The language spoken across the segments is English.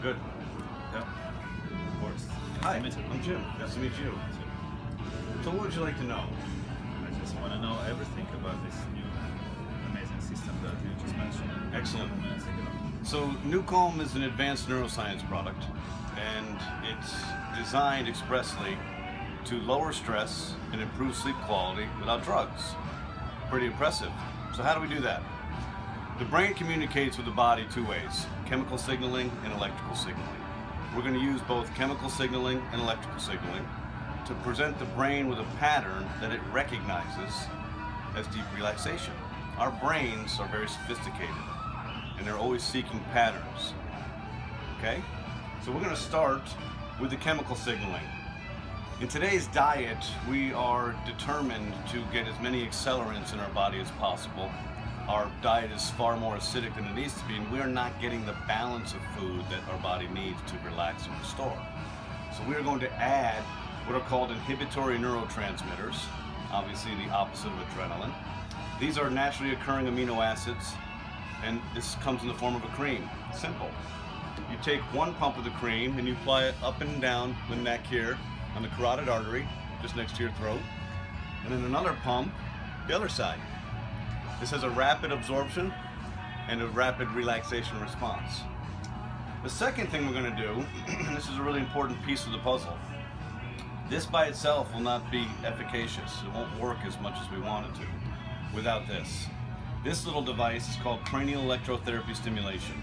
Good. Yeah, of course. Hi, I'm Jim. Nice to meet you. So what would you like to know? I just want to know everything about this new amazing system that you just mentioned. Excellent. A few minutes ago. So NuCalm is an advanced neuroscience product, and it's designed expressly to lower stress and improve sleep quality without drugs. Pretty impressive. So how do we do that? The brain communicates with the body two ways: chemical signaling and electrical signaling. We're going to use both chemical signaling and electrical signaling to present the brain with a pattern that it recognizes as deep relaxation. Our brains are very sophisticated, and they're always seeking patterns. Okay? So we're going to start with the chemical signaling. In today's diet, we are determined to get as many accelerants in our body as possible. Our diet is far more acidic than it needs to be, and we're not getting the balance of food that our body needs to relax and restore. So we are going to add what are called inhibitory neurotransmitters, obviously the opposite of adrenaline. These are naturally occurring amino acids, and this comes in the form of a cream. Simple. You take one pump of the cream and you apply it up and down the neck here on the carotid artery, just next to your throat, and then another pump the other side. This has a rapid absorption and a rapid relaxation response. The second thing we're going to do, and this is a really important piece of the puzzle, this by itself will not be efficacious. It won't work as much as we want it to without this. This little device is called cranial electrotherapy stimulation,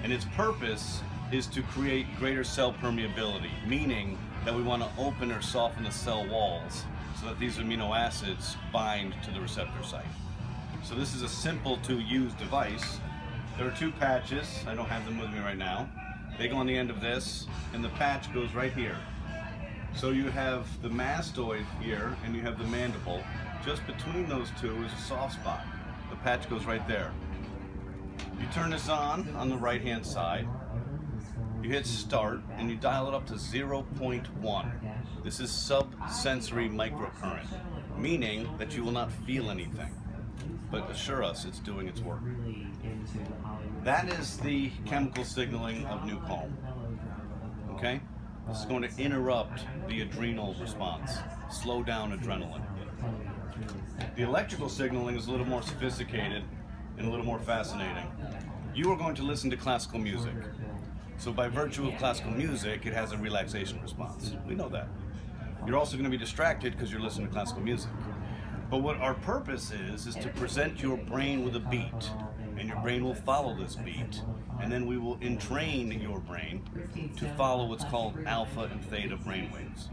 and its purpose is to create greater cell permeability, meaning that we want to open or soften the cell walls so that these amino acids bind to the receptor site. So this is a simple to use device. There are two patches. I don't have them with me right now. They go on the end of this, and the patch goes right here. So you have the mastoid here, and you have the mandible. Just between those two is a soft spot. The patch goes right there. You turn this on the right-hand side. You hit start, and you dial it up to 0.1. This is sub-sensory microcurrent, meaning that you will not feel anything, but assure us it's doing its work. That is the chemical signaling of NuCalm. Okay? This is going to interrupt the adrenal response, slow down adrenaline. The electrical signaling is a little more sophisticated and a little more fascinating. You are going to listen to classical music. So by virtue of classical music, it has a relaxation response. We know that. You're also going to be distracted because you're listening to classical music. But what our purpose is to present your brain with a beat, and your brain will follow this beat, and then we will entrain your brain to follow what's called alpha and theta brainwaves.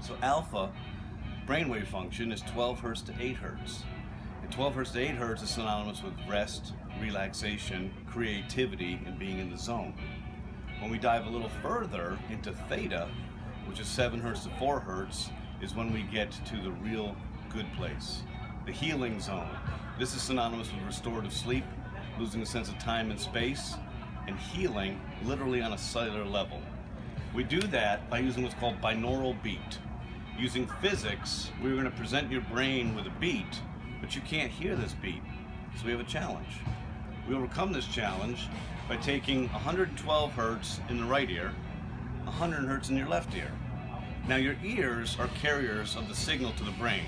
So alpha brainwave function is 12 hertz to 8 hertz. And 12 hertz to 8 hertz is synonymous with rest, relaxation, creativity, and being in the zone. When we dive a little further into theta, which is 7 hertz to 4 hertz, is when we get to the real good place, the healing zone. This is synonymous with restorative sleep, losing a sense of time and space, and healing literally on a cellular level. We do that by using what's called binaural beat. Using physics, we're going to present your brain with a beat, but you can't hear this beat, so we have a challenge. We overcome this challenge by taking 112 hertz in the right ear, 100 hertz in your left ear. Now your ears are carriers of the signal to the brain.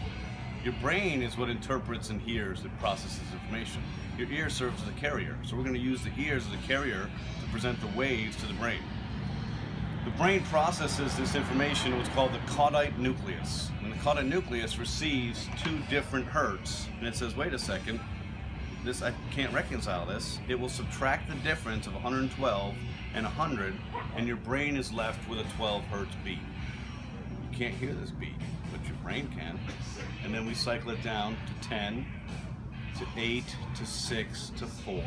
Your brain is what interprets and hears and processes information. Your ear serves as a carrier. So we're going to use the ears as a carrier to present the waves to the brain. The brain processes this information in what's called the caudate nucleus. And the caudate nucleus receives 2 different hertz. And it says, wait a second, I can't reconcile this. It will subtract the difference of 112 and 100, and your brain is left with a 12 hertz beat. You can't hear this beat, but your brain can. And then we cycle it down to 10, to 8, to 6, to 4.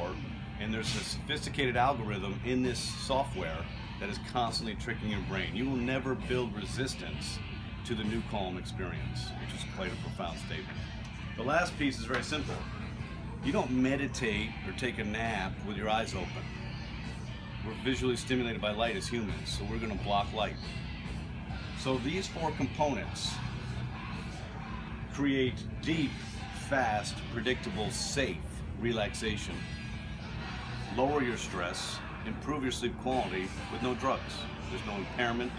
And there's a sophisticated algorithm in this software that is constantly tricking your brain. You will never build resistance to the NuCalm experience, which is quite a profound statement. The last piece is very simple. You don't meditate or take a nap with your eyes open. We're visually stimulated by light as humans, so we're going to block light. So these 4 components create deep, fast, predictable, safe relaxation, lower your stress, improve your sleep quality with no drugs. There's no impairment.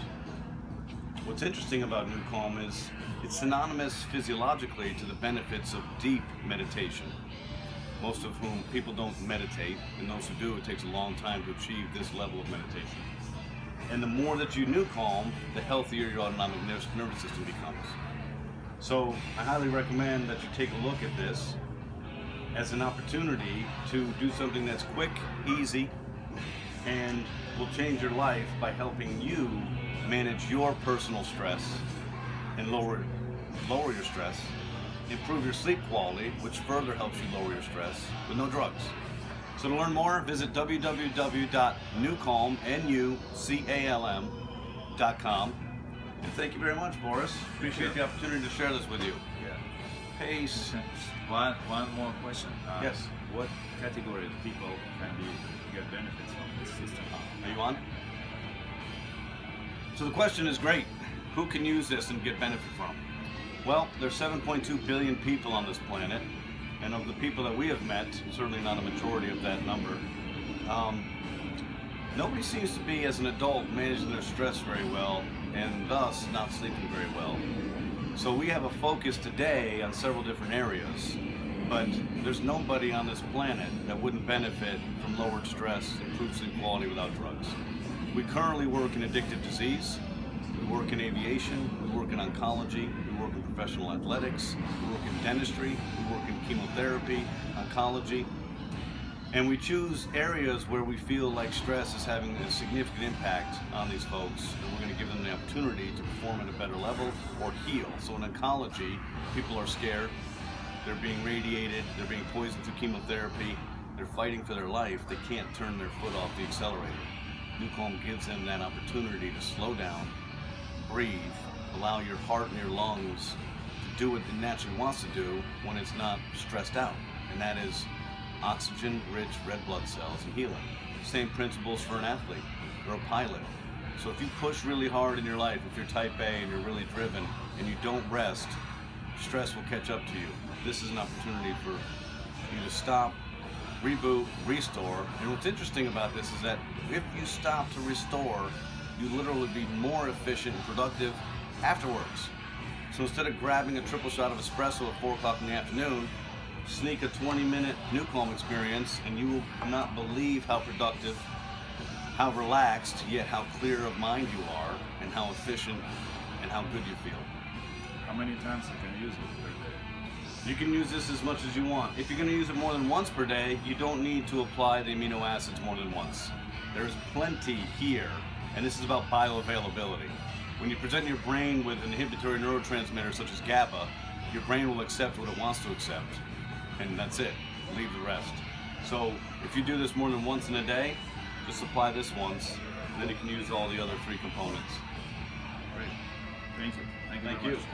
What's interesting about NuCalm is it's synonymous physiologically to the benefits of deep meditation. Most of whom people don't meditate, and those who do, it takes a long time to achieve this level of meditation. And the more that you NuCalm, the healthier your autonomic nervous system becomes. So I highly recommend that you take a look at this as an opportunity to do something that's quick, easy, and will change your life by helping you manage your personal stress and lower your stress, improve your sleep quality, which further helps you lower your stress with no drugs. So to learn more, visit www.nucalm.com. And thank you very much, Boris. Appreciate the opportunity to share this with you. Yeah. Peace. One more question. Yes. What category of people can get benefits from this system? Are you on? So the question is great. Who can use this and get benefit from? Well, there's 7.2 billion people on this planet, and of the people that we have met, certainly not a majority of that number, nobody seems to be, as an adult, managing their stress very well, and thus not sleeping very well. So we have a focus today on several different areas, but there's nobody on this planet that wouldn't benefit from lowered stress, improved sleep quality without drugs. We currently work in addictive disease, we work in aviation, we work in oncology, we work in professional athletics, we work in dentistry, we work in chemotherapy, oncology, and we choose areas where we feel like stress is having a significant impact on these folks, and we're going to give them the opportunity to perform at a better level or heal. So in oncology, people are scared, they're being radiated, they're being poisoned through chemotherapy, they're fighting for their life, they can't turn their foot off the accelerator. NuCalm gives them that opportunity to slow down, breathe, allow your heart and your lungs to do what it naturally wants to do when it's not stressed out, and that is oxygen-rich red blood cells and healing. Same principles for an athlete or a pilot. So if you push really hard in your life, if you're type A and you're really driven and you don't rest, stress will catch up to you. This is an opportunity for you to stop, reboot, restore. And what's interesting about this is that if you stop to restore, you literally be more efficient and productive afterwards. So instead of grabbing a triple shot of espresso at 4 o'clock in the afternoon, sneak a 20-minute NuCalm experience and you will not believe how productive, how relaxed, yet how clear of mind you are, and how efficient and how good you feel. How many times you can use it per day? You can use this as much as you want. If you're going to use it more than once per day, you don't need to apply the amino acids more than once. There's plenty here, and this is about bioavailability. When you present your brain with an inhibitory neurotransmitter such as GABA, your brain will accept what it wants to accept, and that's it. Leave the rest. So if you do this more than once in a day, just apply this once, and then you can use all the other 3 components. Great. Thank you. Thank very you. much.